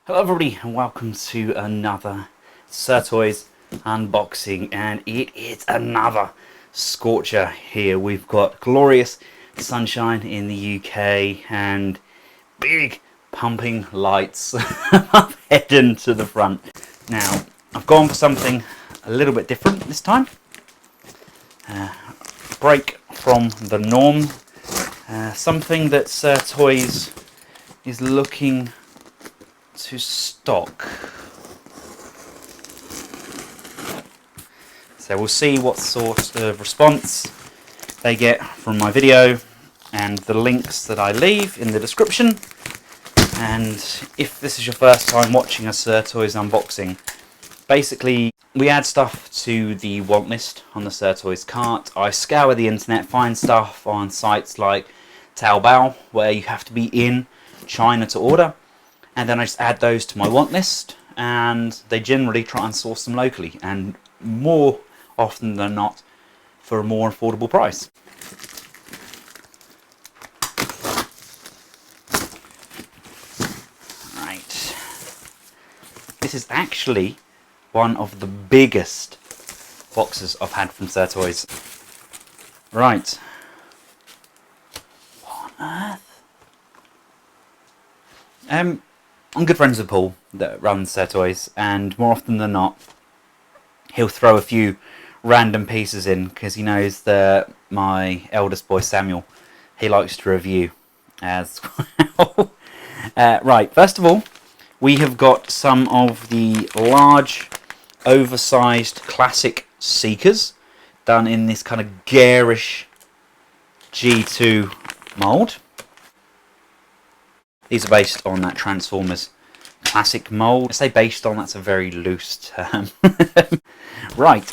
Hello everybody and welcome to another Sirtoys unboxing, and it is another scorcher here. We've got glorious sunshine in the UK and big pumping lights heading to the front. Now I've gone for something a little bit different this time. Break from the norm. Something that Sirtoys is looking to stock. So we'll see what sort of response they get from my video and the links that I leave in the description. And if this is your first time watching a Sirtoys unboxing, basically we add stuff to the want list on the Sirtoys cart. I scour the internet, find stuff on sites like Taobao where you have to be in China to order, and then I just add those to my want list, and they generally try and source them locally, and more often than not for a more affordable price. Right. This is actually one of the biggest boxes I've had from Sirtoys. Right. What on earth? I'm good friends with Paul that runs Sirtoys, and more often than not he'll throw a few random pieces in because he knows that my eldest boy Samuel, he likes to review as well. Right, first of all we have got some of the large oversized classic Seekers done in this kind of garish G2 mould. These are based on that Transformers classic mould. I say based on, that's a very loose term. Right,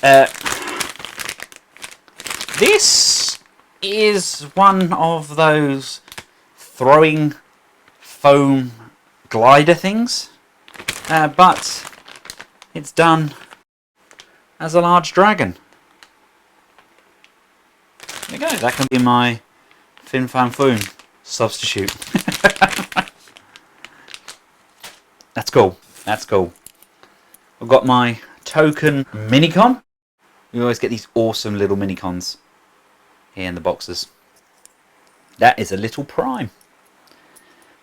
this is one of those throwing foam glider things, but it's done as a large dragon. There you go, that can be my Fin Fan Foom substitute. That's cool. That's cool. I've got my token minicon. We always get these awesome little minicons here in the boxes. That is a little Prime.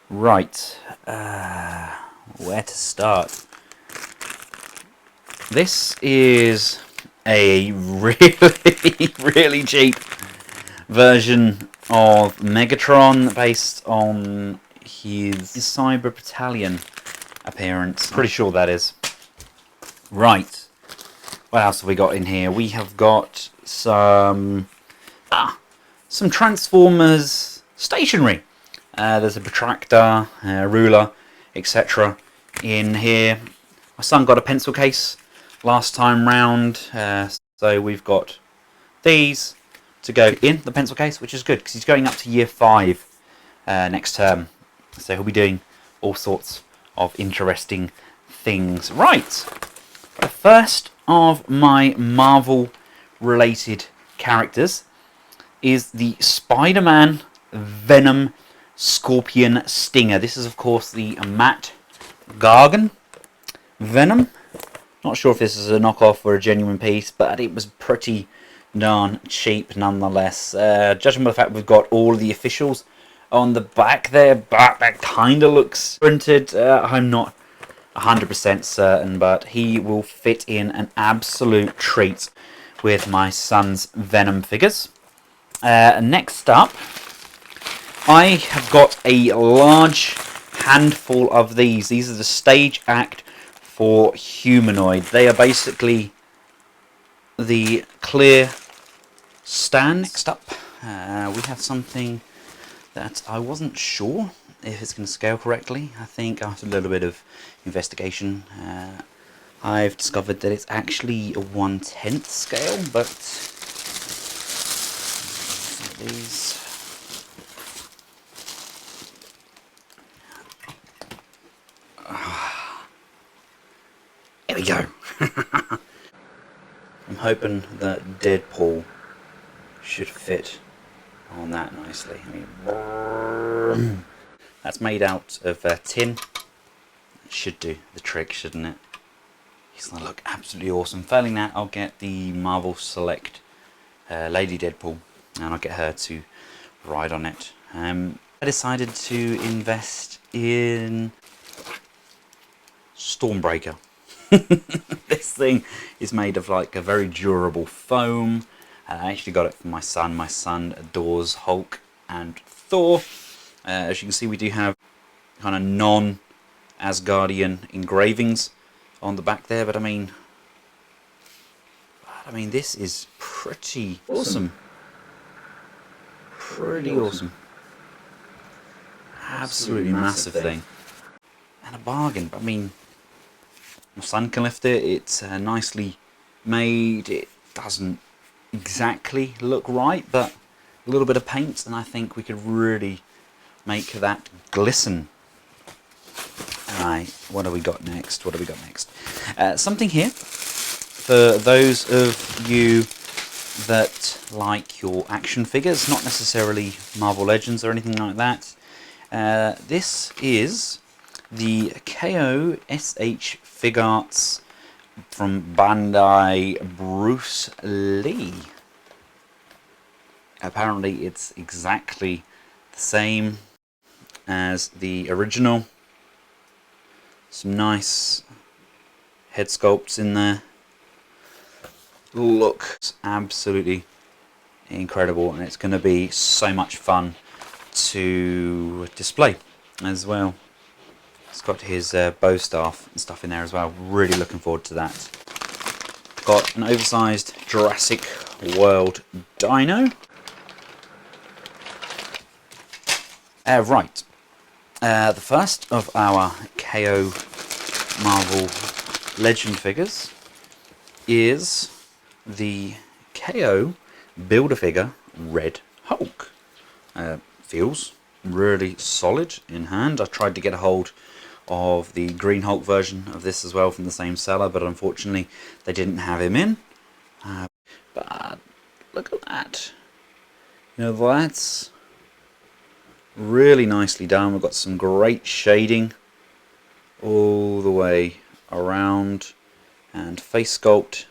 Right. Where to start? This is a really cheap version of Megatron based on his Cyber Battalion appearance. Pretty sure that is. Right. What else have we got in here? We have got some Transformers stationery. There's a protractor, ruler, etc. in here. My son got a pencil case last time round, so we've got these to go in the pencil case, which is good because he's going up to year 5 next term, so he'll be doing all sorts of interesting things. Right, the first of my Marvel related characters is the Spider-Man Venom Scorpion Stinger. This is of course the Matt Gargan Venom. Not sure if this is a knockoff or a genuine piece, but it was pretty darn cheap nonetheless. Judging by the fact we've got all the officials on the back there, but that kind of looks printed. I'm not 100% certain, but he will fit in an absolute treat with my son's Venom figures. Next up, I have got a large handful of these. These are the Stage Act for Humanoid. They are basically the clear stand. Next up, we have something that I wasn't sure if it's going to scale correctly. I think after a little bit of investigation, I've discovered that it's actually a 1/10 scale, but these. Here we go. I'm hoping that Deadpool should fit on that nicely. I mean, that's made out of tin. should do the trick, shouldn't it? He's going to look absolutely awesome. Failing that, I'll get the Marvel Select Lady Deadpool, and I'll get her to ride on it. I decided to invest in Stormbreaker. This thing is made of like a very durable foam. I actually got it from my son. My son adores Hulk and Thor. As you can see, we do have kind of non-Asgardian engravings on the back there, but I mean, this is pretty awesome. Pretty awesome. Absolutely massive thing. And a bargain. I mean, my son can lift it. It's nicely made. It doesn't exactly look right, but a little bit of paint, and I think we could really make that glisten. Alright, what have we got next? What have we got next? Something here for those of you that like your action figures, not necessarily Marvel Legends or anything like that. This is the KO SH Figuarts from Bandai Bruce Lee. Apparently it's exactly the same as the original. Some nice head sculpts in there. Looks absolutely incredible, and it's going to be so much fun to display as well. It's got his bow staff and stuff in there as well. Really looking forward to that. Got an oversized Jurassic World dino. Right. The first of our KO Marvel Legend figures is the KO Build-A-Figure Red Hulk. Feels really solid in hand. I tried to get a hold of the Green Hulk version of this as well from the same seller, but unfortunately they didn't have him in. But look at that. You know, that's really nicely done. We've got some great shading all the way around, and face sculpt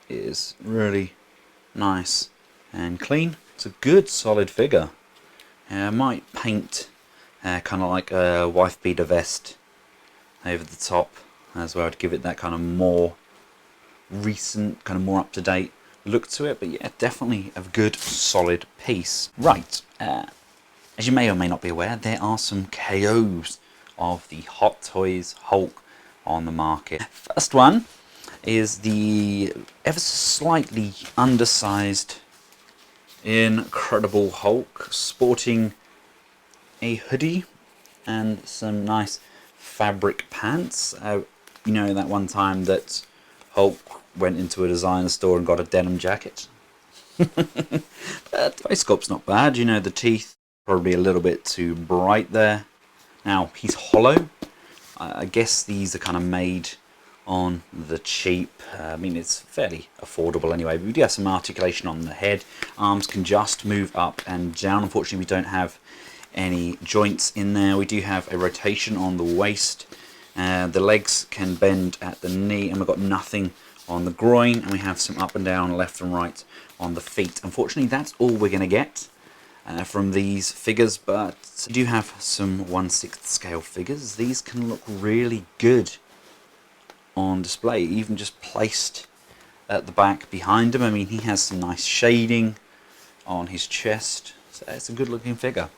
is really nice and clean. It's a good solid figure. I might paint kind of like a wife beater vest over the top as well to give it that kind of more recent, kind of more up to date look to it. But yeah, definitely a good solid piece. Right, as you may or may not be aware, there are some KOs of the Hot Toys Hulk on the market. First one is the ever so slightly undersized Incredible Hulk, sporting a hoodie and some nice fabric pants. You know, that one time that Hulk went into a designer store and got a denim jacket. But face sculpt's not bad. You know, the teeth probably a little bit too bright there. Now, he's hollow. I guess these are kind of made on the cheap. I mean, it's fairly affordable anyway, but we do have some articulation on the head. Arms can just move up and down. Unfortunately, we don't have any joints in there. We do have a rotation on the waist. The legs can bend at the knee, and we've got nothing on the groin, and we have some up and down, left and right on the feet. Unfortunately, that's all we're going to get from these figures, but we do have some 1/6 scale figures. These can look really good on display, even just placed at the back behind him. I mean, he has some nice shading on his chest, so it's a good looking figure.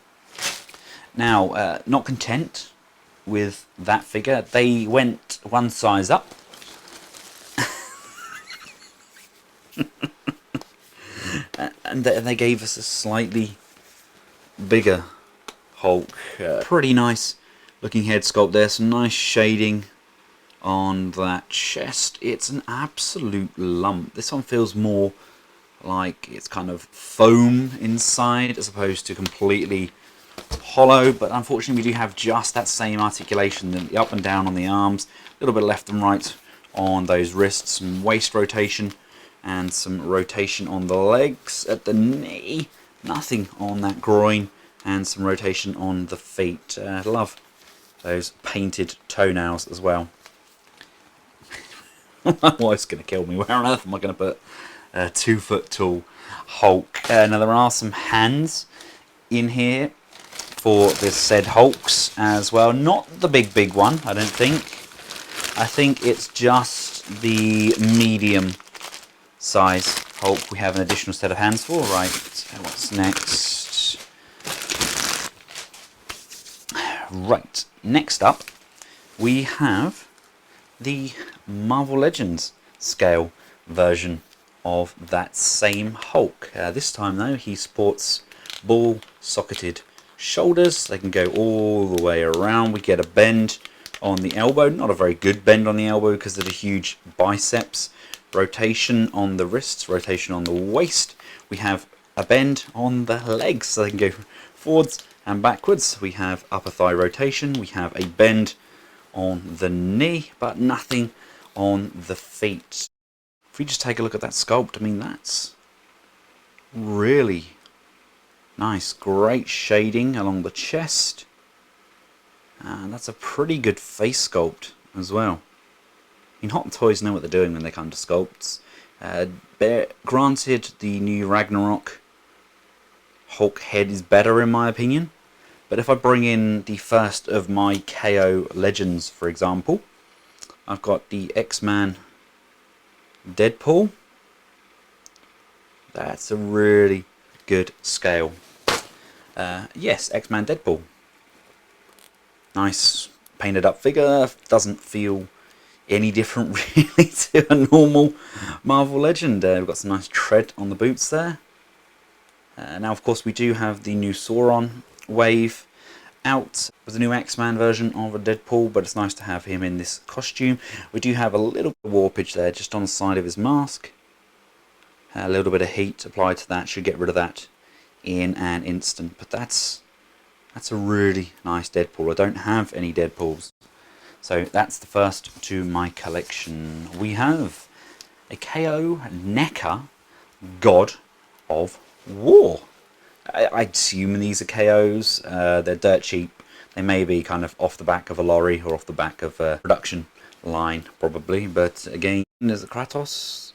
Now, not content with that figure, they went one size up. And they gave us a slightly bigger Hulk. Pretty nice looking head sculpt there, some nice shading on that chest. It's an absolute lump. This one feels more like it's kind of foam inside as opposed to completely hollow, but unfortunately we do have just that same articulation, the up and down on the arms, a little bit left and right on those wrists, some waist rotation and some rotation on the legs at the knee, nothing on that groin, and some rotation on the feet. Love those painted toenails as well. My wife's going to kill me. Where on earth am I going to put a 2 foot tall Hulk? Now there are some hands in here for the said Hulks as well. Not the big one, I don't think. I think it's just the medium size Hulk we have an additional set of hands for. Right, what's next? Right, next up we have the Marvel Legends scale version of that same Hulk. This time though he sports ball socketed shoulders. They can go all the way around. We get a bend on the elbow, not a very good bend on the elbow because of the huge biceps. Rotation on the wrists, rotation on the waist. We have a bend on the legs, so they can go forwards and backwards. We have upper thigh rotation. We have a bend on the knee, but nothing on the feet. If we just take a look at that sculpt, I mean, that's really nice. Great shading along the chest. And that's a pretty good face sculpt as well. I mean, Hot Toys know what they're doing when they come to sculpts. Granted, the new Ragnarok Hulk head is better in my opinion. But if I bring in the first of my KO Legends, for example, I've got the X-Man Deadpool. That's a really good scale. Yes, X-Man Deadpool. Nice painted up figure. Doesn't feel any different really to a normal Marvel Legend. We've got some nice tread on the boots there. Now of course we do have the new Sauron wave out with the new X-Man version of a Deadpool, but it's nice to have him in this costume. We do have a little bit of warpage there just on the side of his mask. A little bit of heat applied to that should get rid of that in an instant, but that's a really nice Deadpool. I don't have any Deadpools, so that's the first to my collection. We have a KO NECA God of War. I assume these are KOs. They're dirt cheap. They may be kind of off the back of a lorry or off the back of a production line probably, but again, there's a Kratos.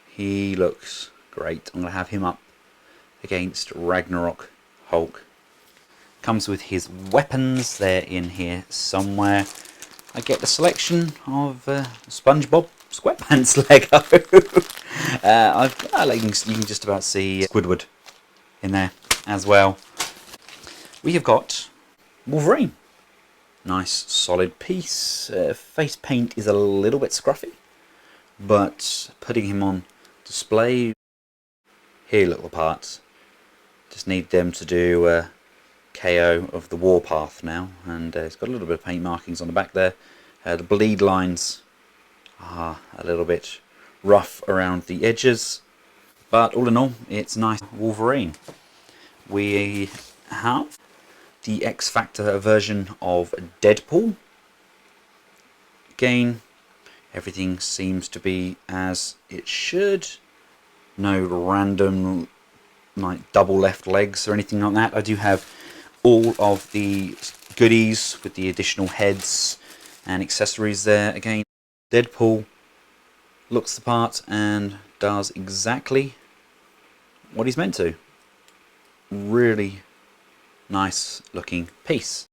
He looks great. I'm going to have him up against Ragnarok Hulk. Comes with his weapons. They're in here somewhere. I get the selection of SpongeBob SquarePants Lego. You can just about see Squidward in there as well. We have got Wolverine. Nice solid piece. Face paint is a little bit scruffy, but putting him on display, here look the parts. Just need them to do KO of the Warpath now, and it's got a little bit of paint markings on the back there. The bleed lines are a little bit rough around the edges, but all in all, it's nice. Wolverine. We have the X Factor version of Deadpool. Again, everything seems to be as it should. No random like double left legs or anything like that. I do have all of the goodies with the additional heads and accessories there. Again, Deadpool looks the part and does exactly what he's meant to. Really nice looking piece.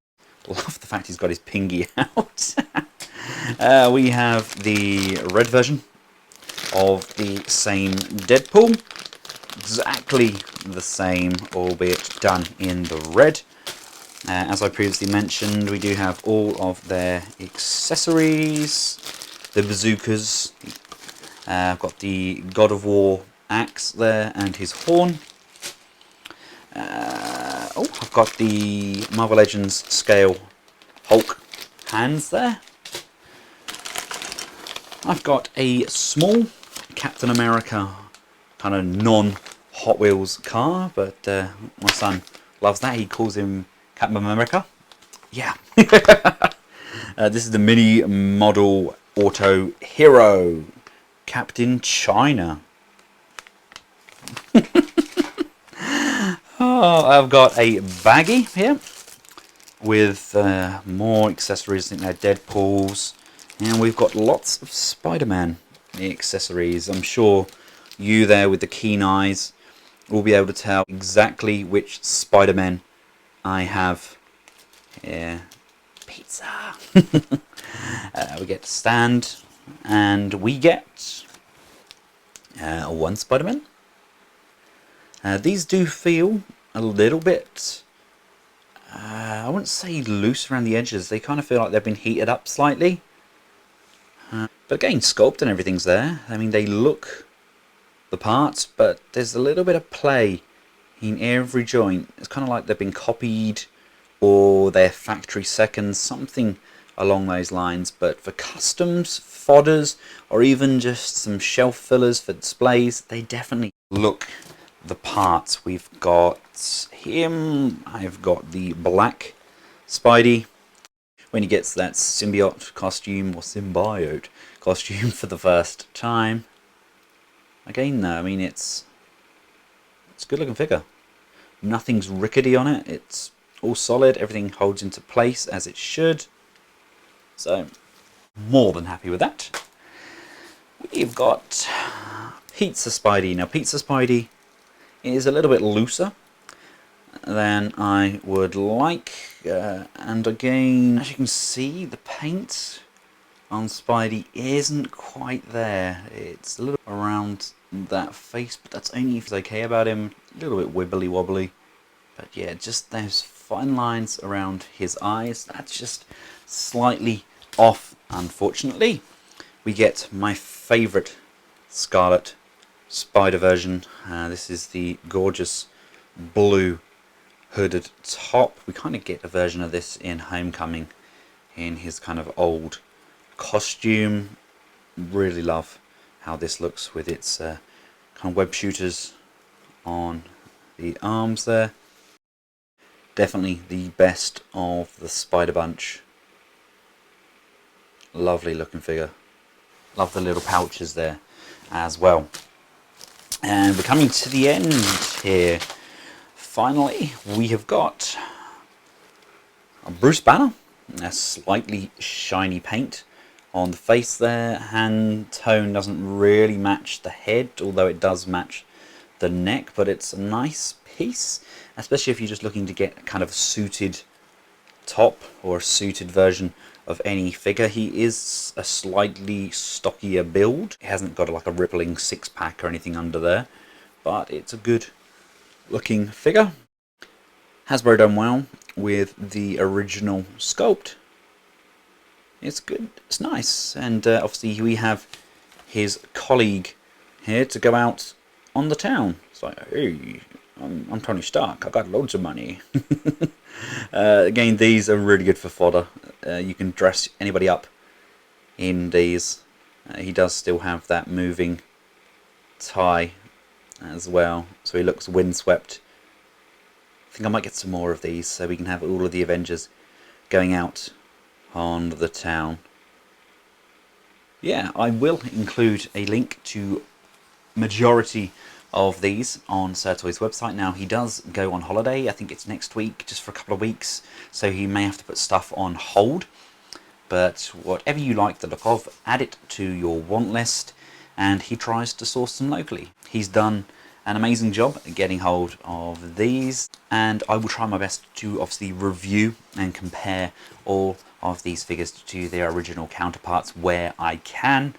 Love the fact he's got his pingy out. We have the red version of the same Deadpool. Exactly the same, albeit done in the red. As I previously mentioned, we do have all of their accessories. The bazookas. I've got the God of War axe there and his horn. I've got the Marvel Legends scale Hulk hands there. I've got a small Captain America kind of non-Hot Wheels car, but my son loves that. He calls him Captain America. Yeah. This is the mini model auto hero, Captain China. Oh, I've got a baggie here with more accessories. I think they're Deadpools. And we've got lots of Spider-Man accessories. I'm sure you there with the keen eyes will be able to tell exactly which Spider-Man I have here. Pizza! We get to stand, and we get one Spider-Man. These do feel a little bit, I wouldn't say loose around the edges. They kind of feel like they've been heated up slightly. But again, sculpt and everything's there. I mean, they look the part, but there's a little bit of play in every joint. It's kind of like they've been copied, or they're factory seconds, something along those lines. But for customs, fodders, or even just some shelf fillers for displays, they definitely look the part. We've got him. I've got the black Spidey. When he gets that symbiote costume, or symbiote costume for the first time. Again though, I mean, it's a good looking figure. Nothing's rickety on it. It's all solid. Everything holds into place as it should. So, more than happy with that. We've got Pizza Spidey. Now, Pizza Spidey is a little bit looser than I would like. And again, as you can see, the paint on Spidey isn't quite there. It's a little around that face, but that's only if it's okay about him. A little bit wibbly wobbly. But yeah, just those fine lines around his eyes, that's just slightly off, unfortunately. We get my favourite Scarlet Spider version. This is the gorgeous blue hooded top. We kind of get a version of this in Homecoming in his kind of old costume. Really love how this looks with its kind of web shooters on the arms there. Definitely the best of the Spider Bunch. Lovely looking figure. Love the little pouches there as well. And we're coming to the end here. Finally, we have got a Bruce Banner. A slightly shiny paint on the face there. Hand tone doesn't really match the head, although it does match the neck, but it's a nice piece, especially if you're just looking to get kind of a suited top or a suited version of any figure. He is a slightly stockier build. He hasn't got like a rippling six-pack or anything under there, but it's a good looking figure. Hasbro done well with the original sculpt. It's good, it's nice, and obviously we have his colleague here to go out on the town. It's like, hey, I'm Tony Stark, I've got loads of money. Again, these are really good for fodder. You can dress anybody up in these. He does still have that moving tie as well, so he looks windswept. I think I might get some more of these so we can have all of the Avengers going out on the town. Yeah, I will include a link to majority of these on Sirtoys' website. Now, he does go on holiday. I think it's next week, just for a couple of weeks, so he may have to put stuff on hold. But whatever you like the look of, add it to your want list, and he tries to source them locally. He's done an amazing job at getting hold of these, and I will try my best to obviously review and compare all of these figures to their original counterparts where I can,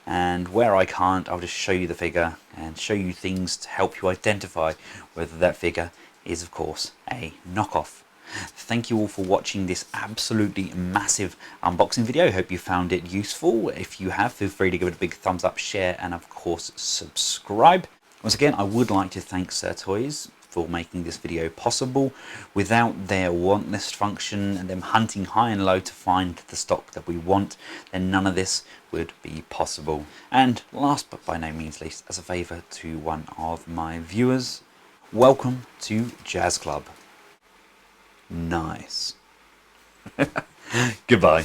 and where I can't, I'll just show you the figure and show you things to help you identify whether that figure is, of course, a knockoff. Thank you all for watching this absolutely massive unboxing video. Hope you found it useful. If you have, feel free to give it a big thumbs up, share, and of course subscribe. Once again, I would like to thank Sirtoys for making this video possible. Without their want list function and them hunting high and low to find the stock that we want, then none of this would be possible. And last but by no means least, as a favour to one of my viewers, welcome to Jazz Club. Nice. Goodbye.